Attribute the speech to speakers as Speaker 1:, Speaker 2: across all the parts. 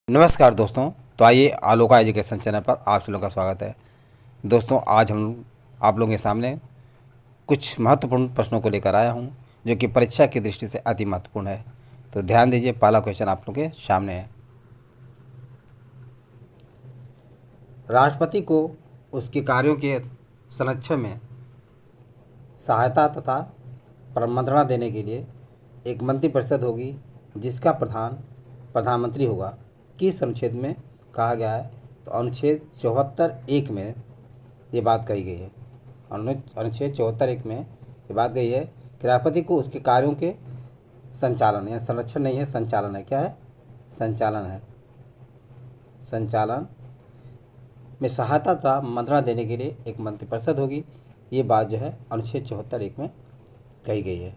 Speaker 1: नमस्कार दोस्तों। तो आइए आलोका एजुकेशन चैनल पर आप सभी लोगों का स्वागत है। दोस्तों आज हम आप लोगों के सामने कुछ महत्वपूर्ण प्रश्नों को लेकर आया हूं जो कि परीक्षा की दृष्टि से अति महत्वपूर्ण है। तो ध्यान दीजिए, पहला क्वेश्चन आप लोगों के सामने है। राष्ट्रपति को उसके कार्यों के संरक्षण में सहायता तथा प्रबंधना देने के लिए एक मंत्रिपरिषद होगी जिसका प्रधान प्रधानमंत्री होगा। किस अनुच्छेद में कहा गया है? तो अनुच्छेद 74(1) में ये बात कही गई है। अनुच्छेद 74(1) में ये बात गई है कि राष्ट्रपति को उसके कार्यों के संचालन, या संरक्षण नहीं है, संचालन है। क्या है? संचालन है। संचालन में सहायता तथा मंत्रणा देने के लिए एक मंत्रिपरिषद होगी। ये बात जो है अनुच्छेद 74(1) में कही गई है।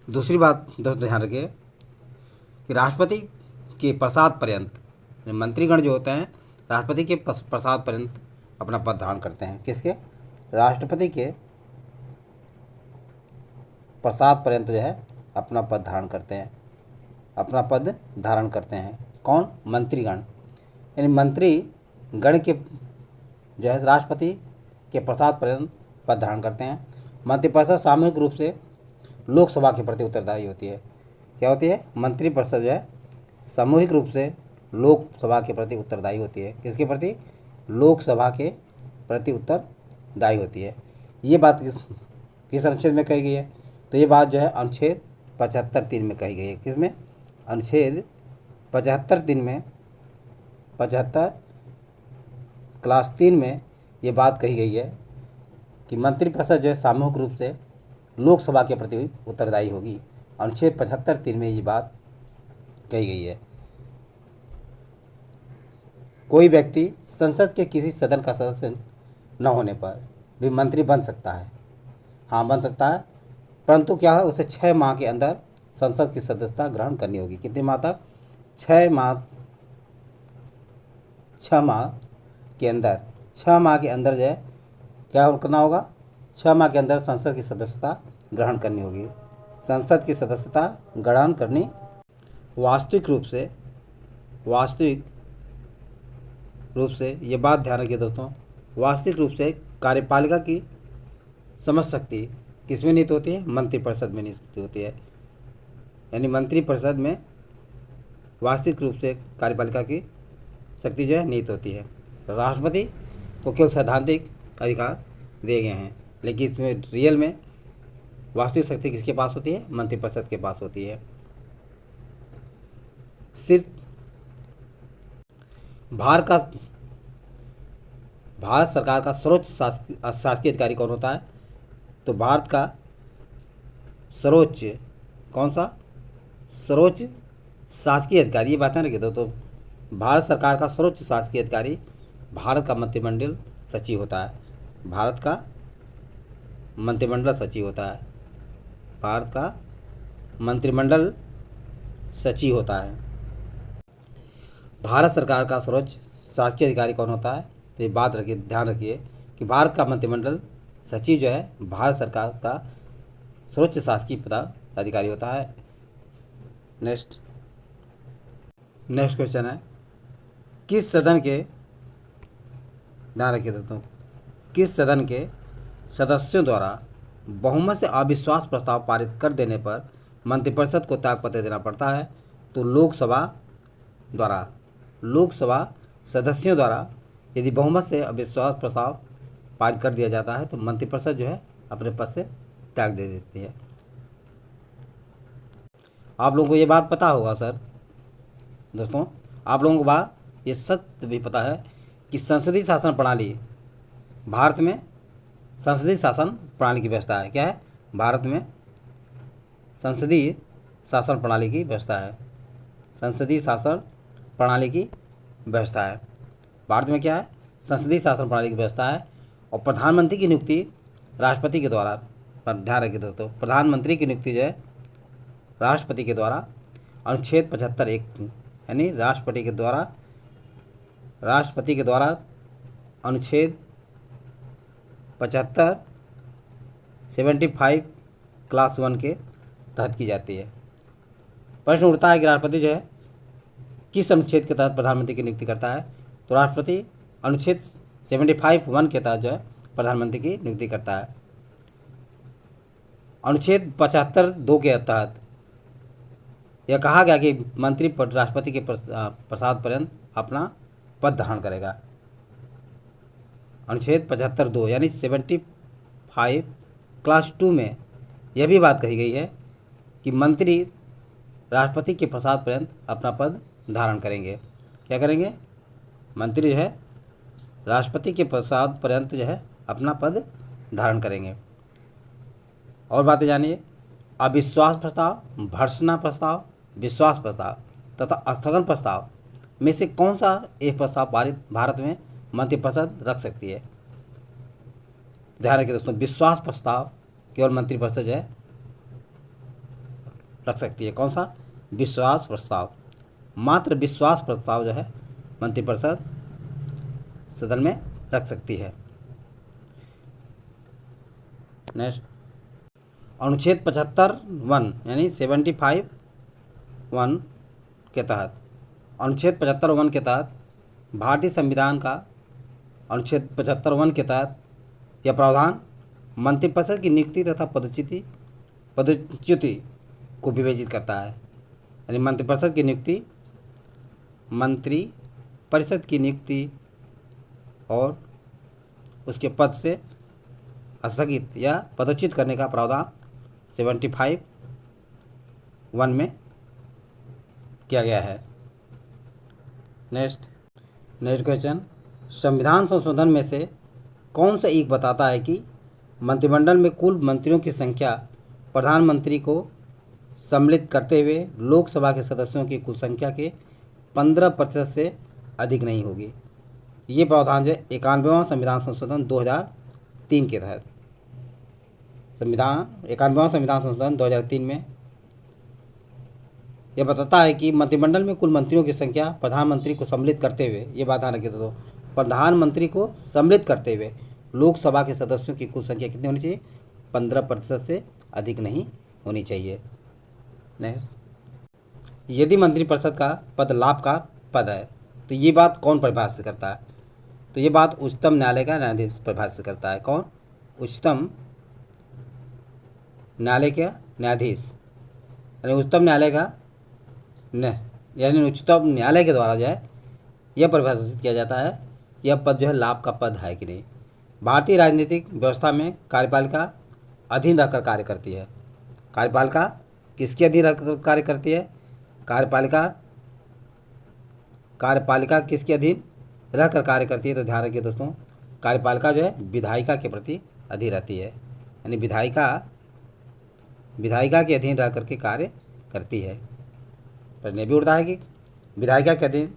Speaker 1: दूसरी बात दोस्तों ध्यान रखिए कि राष्ट्रपति के प्रसाद पर्यंत मंत्रीगण जो होते हैं राष्ट्रपति के प्रसाद पर्यंत अपना पद धारण करते हैं। किसके? राष्ट्रपति के प्रसाद पर्यंत जो है अपना पद धारण करते हैं, अपना पद धारण करते हैं। कौन? मंत्रीगण। यानी मंत्रीगण के जो है राष्ट्रपति के प्रसाद पर्यंत पद धारण करते हैं। मंत्रिपरिषद सामूहिक रूप से लोकसभा के प्रति उत्तरदायी होती है। क्या होती है? मंत्रिपरिषद जो है सामूहिक रूप से लोकसभा के प्रति उत्तरदायी होती है। किसके प्रति? लोकसभा के प्रति उत्तरदायी होती है। ये बात किस अनुच्छेद में कही गई है? तो ये बात जो है अनुच्छेद 75(3) में कही गई है। किसमें? अनुच्छेद 75(3) में 75 क्लास 3 में ये बात कही गई है कि मंत्रिपरिषद जो है सामूहिक रूप से लोकसभा के प्रति उत्तरदायी होगी। अनुच्छेद 75(3) में ये बात कही गई है। कोई व्यक्ति संसद के किसी सदन का सदस्य न होने पर भी मंत्री बन सकता है। हाँ, बन सकता है, परंतु क्या है, उसे 6 माह के अंदर संसद की सदस्यता ग्रहण करनी होगी। कितने माह तक? 6 माह। 6 माह के अंदर, 6 माह के अंदर जो है क्या करना होगा? 6 माह के अंदर संसद की सदस्यता ग्रहण करनी होगी। संसद की सदस्यता ग्रहण करनी वास्तविक रूप से ये बात ध्यान रखिए दोस्तों, वास्तविक रूप से कार्यपालिका की समझ शक्ति किसमें निहित होती है? मंत्रिपरिषद में निहित होती है। यानी मंत्रिपरिषद में वास्तविक रूप से कार्यपालिका की शक्ति जो है निहित होती है। राष्ट्रपति को केवल सैद्धांतिक अधिकार दिए गए हैं, लेकिन इसमें रियल में वास्तविक शक्ति किसके पास होती है? मंत्रिपरिषद के पास होती है। सिर्फ भारत सरकार का सर्वोच्च शासकीय अधिकारी कौन होता है? तो भारत का सर्वोच्च, कौन सा? सर्वोच्च शासकीय अधिकारी। ये बातें रखिए तो भारत सरकार का सर्वोच्च शासकीय अधिकारी भारत का मंत्रिमंडल सचिव होता है। भारत का मंत्रिमंडल सचिव होता है। भारत का मंत्रिमंडल सचिव होता है। भारत सरकार का सर्वोच्च शासकीय अधिकारी कौन होता है? तो ये बात रखिए, ध्यान रखिए कि भारत का मंत्रिमंडल सचिव जो है भारत सरकार का सर्वोच्च शासकीय पदाधिकारी होता है। नेक्स्ट क्वेश्चन है, किस सदन के, ध्यान रखिए दोस्तों, किस सदन के सदस्यों द्वारा बहुमत से अविश्वास प्रस्ताव पारित कर देने पर मंत्रिपरिषद को त्यागपत्र देना पड़ता है? तो लोकसभा सदस्यों द्वारा यदि बहुमत से अविश्वास प्रस्ताव पारित कर दिया जाता है तो मंत्रिपरिषद जो है अपने पद से त्याग दे देती है। आप लोगों को ये बात पता होगा सर दोस्तों, आप लोगों को ये सत्य भी पता है कि संसदीय शासन प्रणाली, भारत में संसदीय शासन प्रणाली की व्यवस्था है। क्या है? भारत में संसदीय शासन प्रणाली की व्यवस्था है। संसदीय शासन प्रणाली की व्यवस्था है। भारत में क्या है? संसदीय शासन प्रणाली की व्यवस्था है। और प्रधानमंत्री की नियुक्ति राष्ट्रपति के द्वारा, पर ध्यान रखिए दोस्तों, प्रधानमंत्री की नियुक्ति जो है राष्ट्रपति के द्वारा अनुच्छेद 75(1) यानी राष्ट्रपति के द्वारा अनुच्छेद 75 क्लास 1 के तहत की जाती है। प्रश्न उठता है कि राष्ट्रपति जो है किस अनुच्छेद के तहत प्रधानमंत्री की नियुक्ति करता है। तो राष्ट्रपति अनुच्छेद 75(1) के तहत जो है प्रधानमंत्री की नियुक्ति करता है। अनुच्छेद 75(2) के तहत यह कहा गया कि मंत्री पद राष्ट्रपति के प्रसाद पर्यंत अपना पद धारण करेगा। अनुच्छेद 75(2) यानी 75 क्लास 2 में यह भी बात कही गई है कि मंत्री राष्ट्रपति के प्रसाद पर्यंत अपना पद धारण करेंगे। क्या करेंगे? मंत्री जो है राष्ट्रपति के प्रसाद पर्यंत जो है अपना पद धारण करेंगे। और बातें जानिए। अविश्वास प्रस्ताव, भर्त्सना प्रस्ताव, विश्वास प्रस्ताव तथा स्थगन प्रस्ताव में से कौन सा एक प्रस्ताव भारत में मंत्रिपरिषद रख सकती है? ध्यान रखिए दोस्तों, विश्वास प्रस्ताव केवल मंत्रिपरिषद जो है रख सकती है। कौन सा? विश्वास प्रस्ताव। मात्र विश्वास प्रस्ताव जो है मंत्रिपरिषद सदन में रख सकती है। नेक्स्ट, अनुच्छेद 75(1) यानी 75(1) के तहत, अनुच्छेद 75(1) के तहत भारतीय संविधान का अनुच्छेद 75(1) के तहत यह प्रावधान मंत्रिपरिषद की नियुक्ति तथा पदच्युति को विवेचित करता है। यानी मंत्रिपरिषद की नियुक्ति और उसके पद से स्थगित या पदच्युत करने का प्रावधान 75(1) में किया गया है। नेक्स्ट क्वेश्चन, संविधान संशोधन में से कौन सा एक बताता है कि मंत्रिमंडल में कुल मंत्रियों की संख्या प्रधानमंत्री को सम्मिलित करते हुए लोकसभा के सदस्यों की कुल संख्या के 15% से अधिक नहीं होगी? ये प्रावधान जो 91वां संविधान संशोधन 2003 के तहत 91वां संविधान संशोधन 2003 में यह बताता है कि मंत्रिमंडल में कुल मंत्रियों की संख्या प्रधानमंत्री को सम्मिलित करते हुए, ये बात ध्यान रखिए तो प्रधानमंत्री को सम्मिलित करते हुए लोकसभा के सदस्यों की कुल संख्या कितनी होनी चाहिए? 15% से अधिक नहीं होनी चाहिए। नेक्स्ट, यदि मंत्रिपरिषद का पद लाभ का पद है तो ये बात कौन परिभाषित करता है? तो ये बात उच्चतम न्यायालय का न्यायाधीश परिभाषित करता है। कौन? उच्चतम न्यायालय का न्यायाधीश, यानी उच्चतम न्यायालय का यानी उच्चतम न्यायालय के द्वारा जो है यह परिभाषित किया जाता है यह पद जो है लाभ का पद है कि नहीं। भारतीय राजनीतिक व्यवस्था में कार्यपालिका अधीन रहकर कार्य करती है। कार्यपालिका किसके अधीन रहकर कार्य करती है? कार्यपालिका किसके अधीन रहकर कार्य करती है? तो ध्यान रखिए दोस्तों, कार्यपालिका जो है विधायिका के प्रति अधीन रहती है। यानी विधायिका के अधीन रह करके कार्य करती है। प्रश्न भी उठता है कि विधायिका के अधीन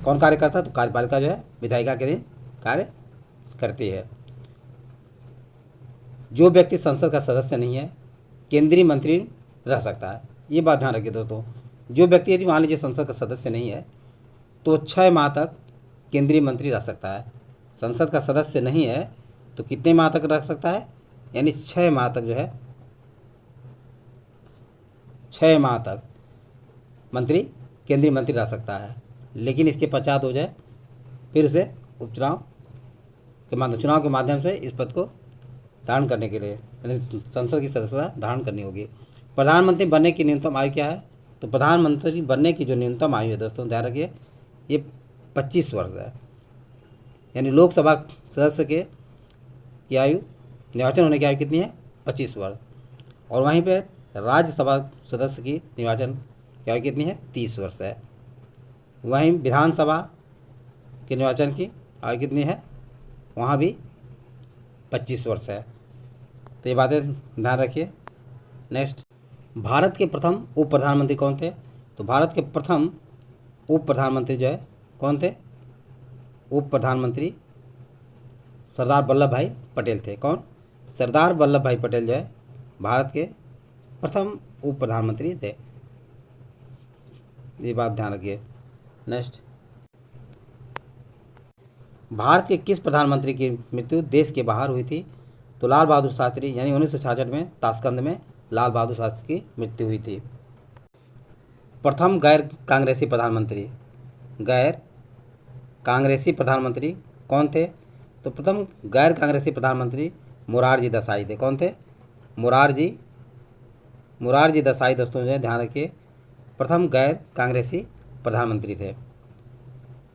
Speaker 1: कौन कार्य करता है? तो कार्यपालिका जो है विधायिका के अधीन कार्य करती है। जो व्यक्ति संसद का सदस्य नहीं है केंद्रीय मंत्री रह सकता है। ये बात ध्यान रखिए दोस्तों, जो व्यक्ति यदि मान लीजिए संसद का सदस्य नहीं है तो 6 माह तक केंद्रीय मंत्री रह सकता है। संसद का सदस्य नहीं है तो कितने माह तक रह सकता है? यानी 6 माह तक जो है 6 माह तक केंद्रीय मंत्री रह सकता है। लेकिन इसके पश्चात हो जाए फिर उसे चुनाव के माध्यम से इस पद को धारण करने के लिए यानी संसद की सदस्यता धारण करनी होगी। प्रधानमंत्री बनने की न्यूनतम आयु क्या है? तो प्रधानमंत्री बनने की जो न्यूनतम आयु है दोस्तों ध्यान रखिए ये 25 वर्ष है। यानी लोकसभा सदस्य की आयु, निर्वाचन होने की आयु कितनी है? 25 वर्ष। और वहीं पे राज्यसभा सदस्य की निर्वाचन की आयु कितनी है? 30 वर्ष है। वहीं विधानसभा के निर्वाचन की आयु कितनी है? वहाँ भी 25 वर्ष है। तो ये बातें ध्यान रखिए। नेक्स्ट, भारत के प्रथम उप प्रधानमंत्री कौन थे? तो भारत के प्रथम उप प्रधानमंत्री जो है कौन थे? उप प्रधानमंत्री सरदार वल्लभ भाई पटेल थे। कौन? सरदार वल्लभ भाई पटेल जो है भारत के प्रथम उप प्रधानमंत्री थे। ये बात ध्यान रखिए। नेक्स्ट, भारत के किस प्रधानमंत्री की मृत्यु देश के बाहर हुई थी? तो लाल बहादुर शास्त्री, यानी 1966 में ताशकंद में लाल बहादुर शास्त्री की मृत्यु हुई थी। प्रथम गैर कांग्रेसी प्रधानमंत्री, गैर कांग्रेसी प्रधानमंत्री कौन थे? तो प्रथम गैर कांग्रेसी प्रधानमंत्री मोरारजी देसाई थे। कौन थे? मोरारजी देसाई दोस्तों जो है ध्यान रखिए, प्रथम गैर कांग्रेसी प्रधानमंत्री थे।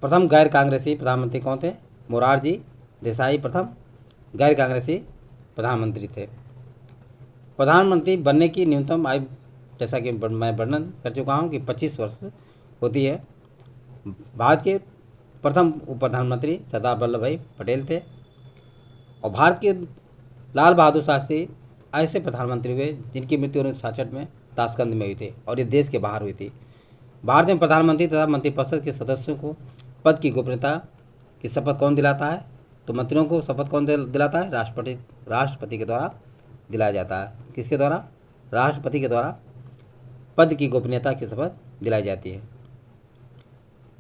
Speaker 1: प्रथम गैर कांग्रेसी प्रधानमंत्री कौन थे? मोरारजी देसाई प्रथम गैर कांग्रेसी प्रधानमंत्री थे। प्रधानमंत्री बनने की न्यूनतम आयु, जैसा कि मैं वर्णन कर चुका हूँ कि 25 वर्ष होती है। भारत के प्रथम उप प्रधानमंत्री सरदार वल्लभ भाई पटेल थे और भारत के लाल बहादुर शास्त्री ऐसे प्रधानमंत्री हुए जिनकी मृत्यु 1966 में ताशकंद में हुई थी और ये देश के बाहर हुई थी। भारत में प्रधानमंत्री तथा मंत्रिपरिषद के सदस्यों को पद की गोपनीयता की शपथ कौन दिलाता है? तो मंत्रियों को शपथ कौन दिलाता है? राष्ट्रपति के द्वारा दिलाया जाता है। किसके द्वारा? राष्ट्रपति के द्वारा पद की गोपनीयता की शपथ दिलाई जाती है।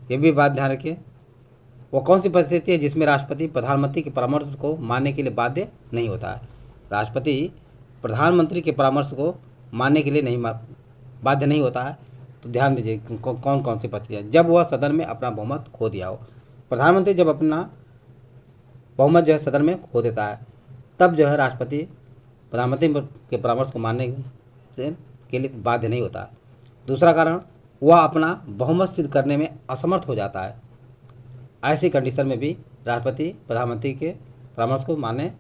Speaker 1: ये भी बात ध्यान रखिए। वो कौन सी परिस्थिति है जिसमें राष्ट्रपति प्रधानमंत्री के परामर्श को मानने के लिए बाध्य नहीं होता है? राष्ट्रपति प्रधानमंत्री के परामर्श को मानने के लिए बाध्य नहीं होता है। तो ध्यान दीजिए कौन कौन सी परिस्थितियाँ। जब वह सदन में अपना बहुमत खो दिया हो। प्रधानमंत्री जब अपना बहुमत जो है सदन में खो देता है तब जो है राष्ट्रपति प्रधानमंत्री के परामर्श को मानने के लिए बाध्य नहीं होता। दूसरा कारण, वह अपना बहुमत सिद्ध करने में असमर्थ हो जाता है। ऐसी कंडीशन में भी राष्ट्रपति प्रधानमंत्री के परामर्श को मानने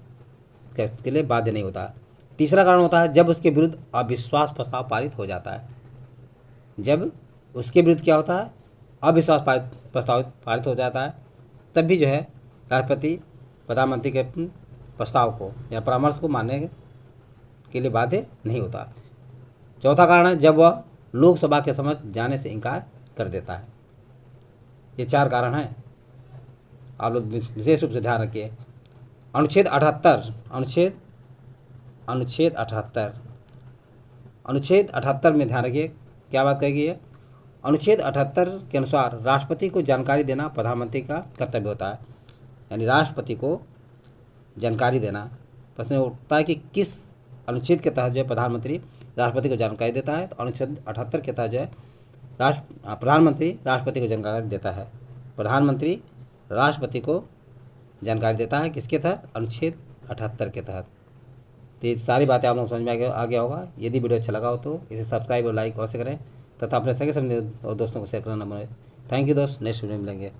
Speaker 1: के लिए बाध्य नहीं होता। तीसरा कारण होता है जब उसके विरुद्ध अविश्वास प्रस्ताव पारित हो जाता है। जब उसके विरुद्ध क्या होता है? अविश्वास प्रस्ताव पारित हो जाता है, तब भी जो है राष्ट्रपति प्रधानमंत्री के प्रस्ताव को या परामर्श को मानने के लिए बाध्य नहीं होता। चौथा कारण है जब वह लोकसभा के समक्ष जाने से इनकार कर देता है। ये 4 कारण हैं, आप लोग विशेष रूप से ध्यान रखिए। अनुच्छेद 78 में ध्यान रखिए क्या बात कही गई है। अनुच्छेद 78 के अनुसार राष्ट्रपति को जानकारी देना प्रधानमंत्री का कर्तव्य होता है। यानी राष्ट्रपति को जानकारी देना। प्रश्न उठता है कि किस अनुच्छेद के तहत जो है प्रधानमंत्री राष्ट्रपति को जानकारी देता है? तो अनुच्छेद 78 के तहत जो है प्रधानमंत्री राष्ट्रपति को जानकारी देता है। प्रधानमंत्री राष्ट्रपति को जानकारी देता है किसके तहत? अनुच्छेद 78 के तहत। तो ये सारी बातें आप लोग समझ में आ गया होगा। यदि वीडियो अच्छा लगा हो तो इसे सब्सक्राइब और लाइक अवश्य करें तथा अपने सगे समझे और दोस्तों को शेयर करना न भूलें। थैंक यू दोस्त, नेक्स्ट वीडियो में मिलेंगे।